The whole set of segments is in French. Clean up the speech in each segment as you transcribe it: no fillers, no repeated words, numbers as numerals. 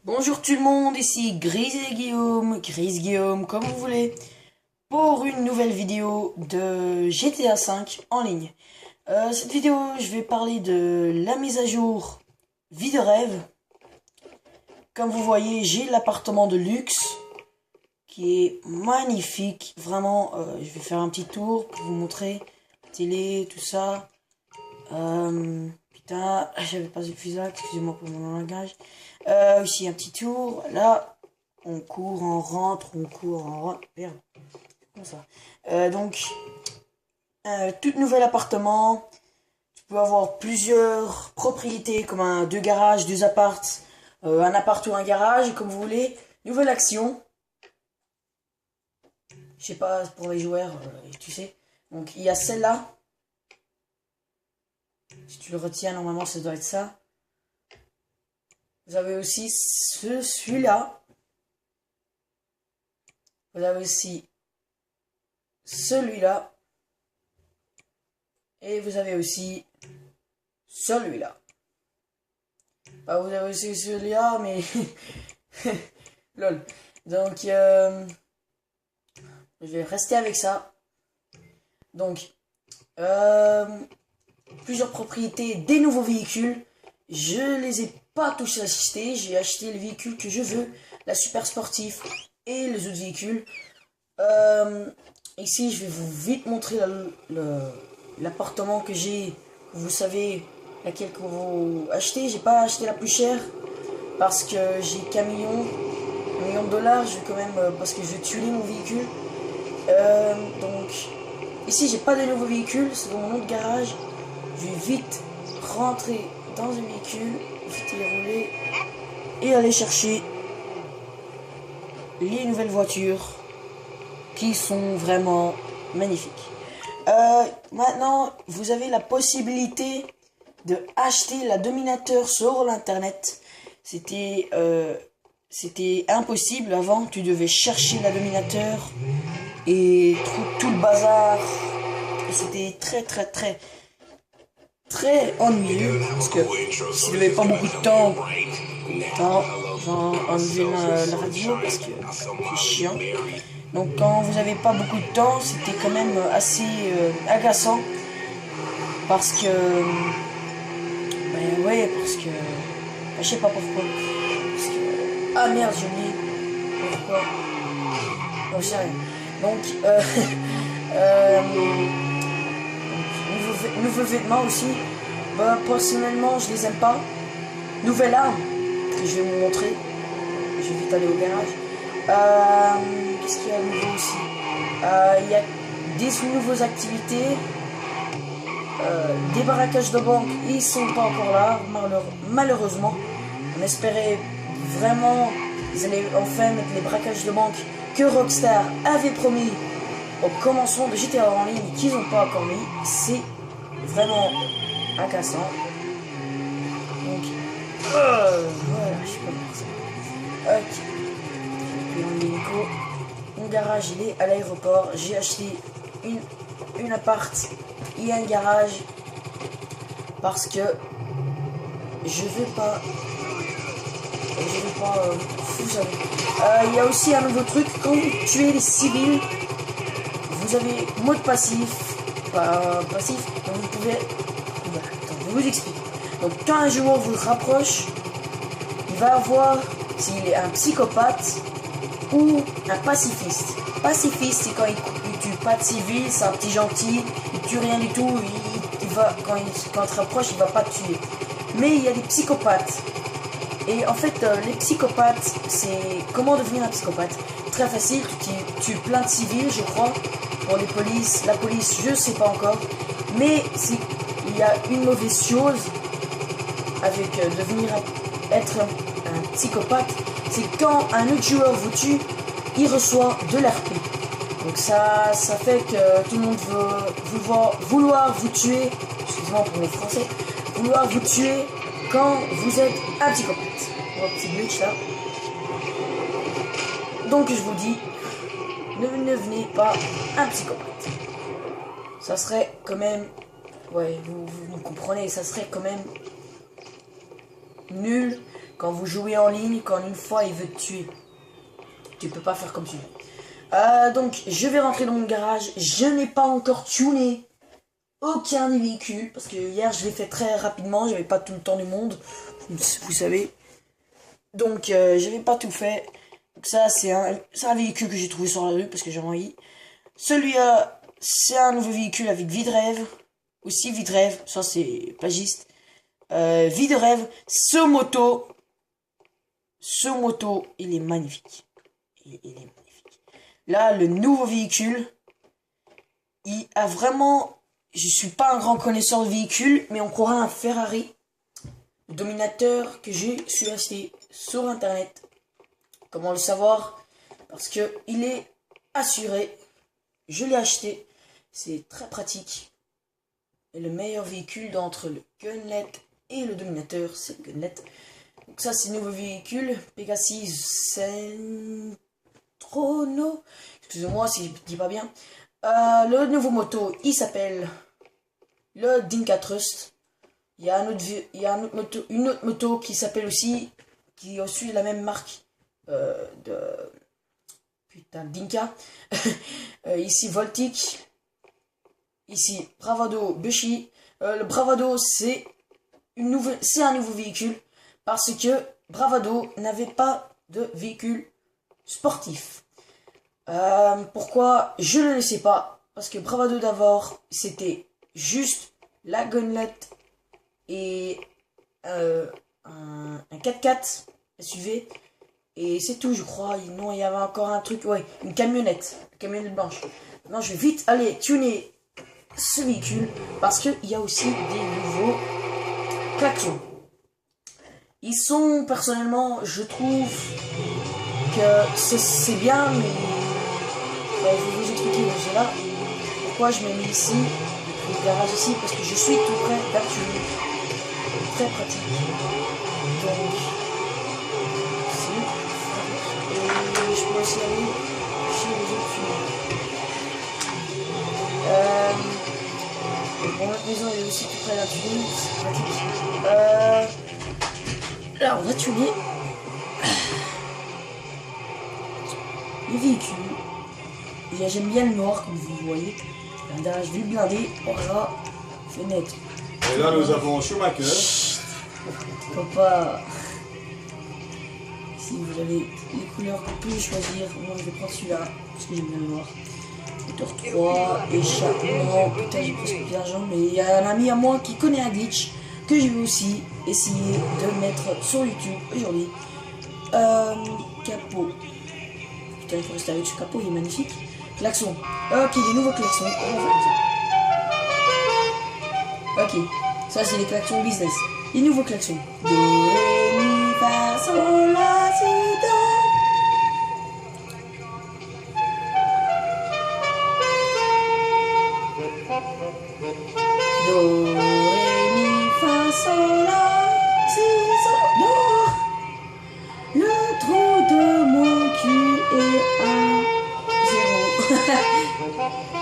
Bonjour tout le monde, ici Grise Guillaume, comme vous voulez, pour une nouvelle vidéo de GTA V en ligne. Cette vidéo, je vais parler de la mise à jour Vie de rêve. Comme vous voyez, j'ai l'appartement de luxe qui est magnifique. Vraiment, je vais faire un petit tour pour vous montrer la télé, tout ça. Putain, j'avais pas de fusac, excusez-moi pour mon langage. Ici un petit tour, là, on court, on rentre, merde, comme ça. Tout nouvel appartement, tu peux avoir plusieurs propriétés, comme deux garages, deux appartes, un appart ou un garage, comme vous voulez. Nouvelle action, je sais pas, pour les joueurs, tu sais. Donc, il y a celle-là. Si tu le retiens, normalement, ça doit être ça. Vous avez aussi celui-là. Vous avez aussi celui-là. Et vous avez aussi celui-là. Bah, vous avez aussi celui-là, mais... Lol. Donc, je vais rester avec ça. Donc, plusieurs propriétés, des nouveaux véhicules. Je les ai pas tous achetés. J'ai acheté le véhicule que je veux, la super sportive et les autres véhicules. Ici, je vais vous vite montrer l'appartement que j'ai. Vous savez laquelle que vous achetez. J'ai pas acheté la plus chère parce que j'ai qu'un million de dollars. Je vais quand même parce que je vais tuer mon véhicule. Donc ici, j'ai pas de nouveau véhicule. C'est dans mon autre garage. Je vais vite rentrer dans un véhicule, vite les rouler et aller chercher les nouvelles voitures qui sont vraiment magnifiques. Maintenant, vous avez la possibilité de acheter la Dominator sur l'internet. C'était impossible avant. Tu devais chercher la Dominator et tout le bazar. Et c'était très ennuyeux parce que si vous n'avez pas beaucoup de temps, genre enlever la radio parce que c'est chiant. Donc quand vous n'avez pas beaucoup de temps, c'était quand même assez agaçant parce que ben ouais, parce que ben, je sais pas pourquoi. Parce que ah merde, j'ai oublié pourquoi. Non, je sais rien. Donc nouveaux vêtements aussi. Bah, personnellement, je les aime pas. Nouvelle arme que je vais vous montrer. Je vais vite aller au garage. Qu'est-ce qu'il y a de nouveau aussi? Il y a des nouvelles activités. Des braquages de banque, ils sont pas encore là, malheureusement. On espérait vraiment qu'ils allaient enfin mettre les braquages de banque que Rockstar avait promis au commencement de GTA en ligne, qu'ils n'ont pas encore mis. C'est vraiment agaçant. Donc, voilà, je sais pas. Ok. Mon garage, il est à l'aéroport. J'ai acheté une appart et un garage parce que je veux pas vous savez. Il y a aussi un nouveau truc, quand vous tuez les civils, vous avez mode passif, donc vous pouvez, attends, je vous explique. Donc quand un joueur vous rapproche, il va voir s'il est un psychopathe ou un pacifiste. Pacifiste, c'est quand il tue pas de civil, c'est un petit gentil, il tue rien du tout, quand il se rapproche, il va pas te tuer. Mais il y a des psychopathes. Et en fait, les psychopathes, c'est comment devenir un psychopathe. Très facile, tu tues plein de civils, je crois. Pour la police, je sais pas encore. Mais il y a une mauvaise chose avec devenir être un psychopathe, c'est quand un autre joueur vous tue, il reçoit de l'RP. Donc ça fait que tout le monde vouloir vous tuer, excusez-moi pour le français, vouloir vous tuer quand vous êtes un psychopathe. Un petit glitch là. Donc je vous dis, ne devenez pas un psychopathe. Ça serait quand même, ouais, vous comprenez, ça serait quand même nul Quand vous jouez en ligne, quand une fois il veut te tuer, tu peux pas faire comme tu veux. Donc, je vais rentrer dans mon garage. Je n'ai pas encore tuné aucun des véhicules. Parce que hier, je l'ai fait très rapidement. J'avais pas tout le temps du monde. Vous savez. Donc, j'avais pas tout fait. Donc ça, c'est un véhicule que j'ai trouvé sur la rue. Parce que j'ai envie. Celui-là, c'est un nouveau véhicule avec vie de rêve. Aussi, vie de rêve. Ça, c'est plagiste. Vie de rêve. Ce moto, il est magnifique. Il est magnifique. Là, le nouveau véhicule, il a vraiment... Je suis pas un grand connaisseur de véhicules, mais on croirait un Ferrari. Le Dominator que j'ai su acheter sur internet. Comment le savoir? Parce que il est assuré. Je l'ai acheté. C'est très pratique. Et le meilleur véhicule d'entre le Gunlet et le Dominator, c'est le Gunlet. Donc ça, c'est le nouveau véhicule. Pegasus Centrono. Excusez-moi si je ne dis pas bien. Le nouveau moto, il s'appelle le Dinka Trust. Il y a, une autre moto qui s'appelle aussi, qui est aussi la même marque Dinka. Ici Voltic. Ici Bravado Bushi. Le Bravado, c'est un nouveau véhicule parce que Bravado n'avait pas de véhicule sportif. Pourquoi? Je ne le sais pas. Parce que Bravado d'abord, c'était juste la Gunlet et un 4x4 SUV. Et c'est tout, je crois. Non, il y avait encore un truc. Ouais, une camionnette blanche. Maintenant, je vais vite aller tuner ce véhicule parce qu'il y a aussi des nouveaux klaxons. Ils sont, personnellement, je trouve que c'est bien, mais je vais vous expliquer cela. Pourquoi je m'ai mis ici, le garage ici, parce que je suis tout près d'Artuner. Très pratique. Donc, ici. Et je peux aussi aller chez les autres fumeurs. Bon, notre maison est aussi tout près d'Artuner. C'est pratique. Là, on va tuner les véhicules. Et j'aime bien le noir, comme vous voyez. Blindage, ville blindée. Voilà. Fenêtre. Et là, nous avons Schumacher. Papa. Si vous avez les couleurs que vous pouvez choisir, moi je vais prendre celui-là. Parce que j'aime bien le noir. Moteur 3, échappement. Putain, j'ai presque plus d'argent. Mais il y a un ami à moi qui connaît un glitch que je vais aussi essayer de mettre sur YouTube aujourd'hui. Capot. Putain, il faut rester avec ce capot, il est magnifique. Klaxon. Ok, des nouveaux klaxons. On va faire ça. Ok, ça c'est les klaxons business. Les nouveaux klaxons. Do, ré, mi, fa, sol, la, si, do. Do, ré, mi, fa, sol, la, si, sol, do. Le trou de mon cul est un 0.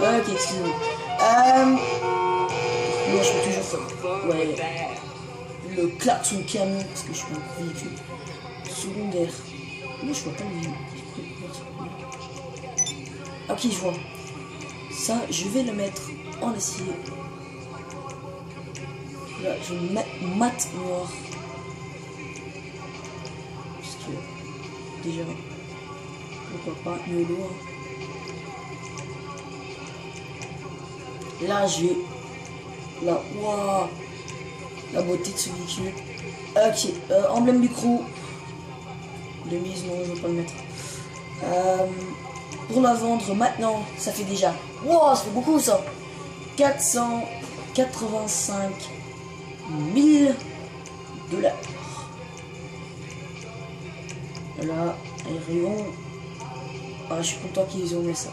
Ok, excusez-moi. Moi, je fais toujours ça. Ouais. Le klaxon camion, parce que je suis un véhicule secondaire. Moi, je vois pas le véhicule. Ok, je vois. Ça, je vais le mettre en acier. Là, je vais mettre mat noir. Parce que, déjà, pourquoi pas, mieux lourd. Là, je vais. Là, waouh! La beauté de ce véhicule. Ok, emblème du crew. De mise, non, je ne vais pas le mettre. Pour la vendre maintenant, ça fait déjà. Wow, ça fait beaucoup ça! 485 000 $. Là, Aérion. Ah, je suis content qu'ils ont mis ça.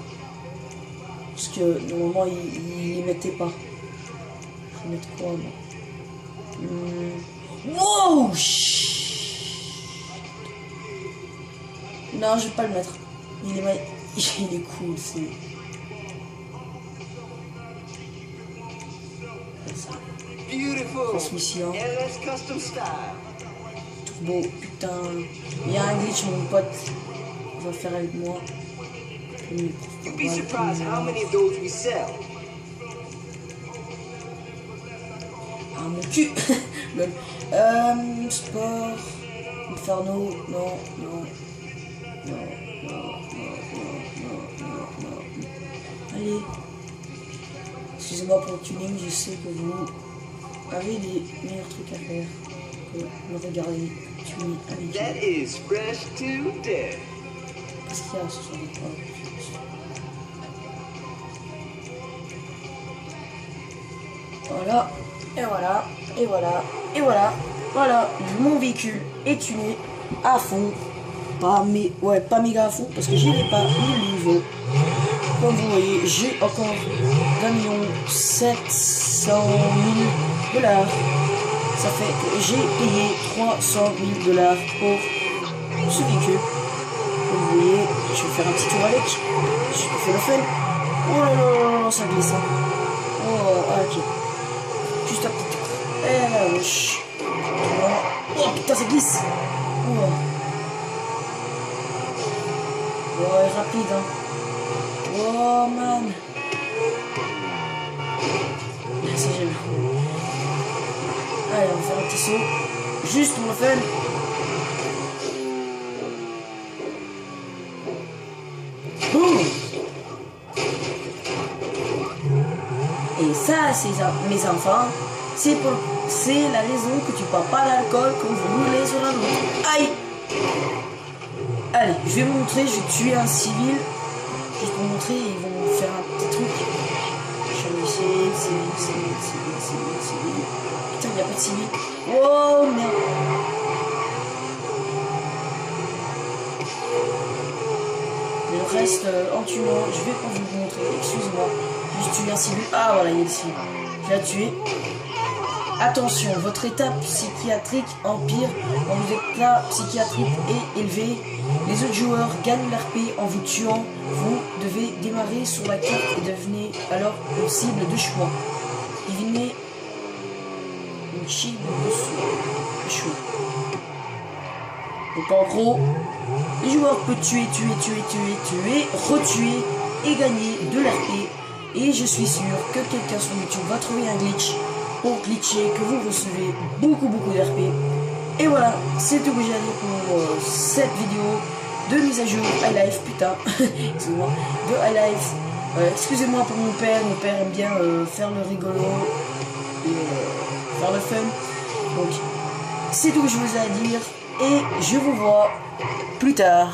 Parce que normalement, ils les mettaient pas. Je vais mettre quoi, moi? Wow! Non, je vais pas le mettre. Il est cool, c'est... Beautiful. Transmission. LS Custom Style. Tout Bon, putain, il y a un glitch, mon pote va faire avec moi. You'd be surprised how many of those we sell. Ah, mon cul. Lol. Sport. Inferno. Non, non. Non, non, non, non, non, non. Allez. Excusez-moi pour le tuning, je sais que vous avez des meilleurs trucs à faire que me regarder tuner avec That is fresh to death. Qu'est-ce qu'il y a ce soir? Voilà, et voilà, et voilà, et voilà, voilà, mon véhicule est tuné à fond, pas méga à fond, parce que j'y vais pas le niveau. Comme vous voyez, j'ai encore 1 700 000 $. Ça fait que j'ai payé 300 000 $ pour ce véhicule. Comme vous voyez, je vais faire un petit tour avec, je fais le fun. Oh là là là, ça glisse. Oh, ok. Juste un petit tour. Et la gauche. Oh putain, ça glisse. Oh. Ouais, rapide, hein. Oh man. C'est génial. Allez, on va faire un petit saut. Juste pour le fun. Boum. Et ça, mes enfants, c'est la raison que tu bois pas d'alcool comme vous roulez sur la route. Aïe. Allez, je vais vous montrer, je vais tuer un civil. Juste pour montrer, ils vont faire un petit truc. Civil. Putain, il n'y a pas de civil. Oh merde. Le reste, en tuant, je vais pas vous montrer, excusez-moi. Juste tuer un civil. Ah voilà, il y a le civil. Je l'ai tué. Attention, votre état psychiatrique empire quand votre état psychiatrique est élevé. Les autres joueurs gagnent l'RP en vous tuant. Vous devez démarrer sur la carte et devenez alors une cible de choix. Devinez une cible de choix. Donc en gros, les joueurs peuvent tuer, retuer et gagner de l'RP. Et je suis sûr que quelqu'un sur YouTube va trouver un glitch pour glitcher, que vous recevez beaucoup d'RP. Et voilà, c'est tout que j'ai à dire pour cette vidéo de mise à jour High Life, putain, excusez-moi, de High Life. Excusez-moi pour mon père aime bien faire le rigolo et faire le fun. Donc, c'est tout que je vous ai à dire et je vous vois plus tard.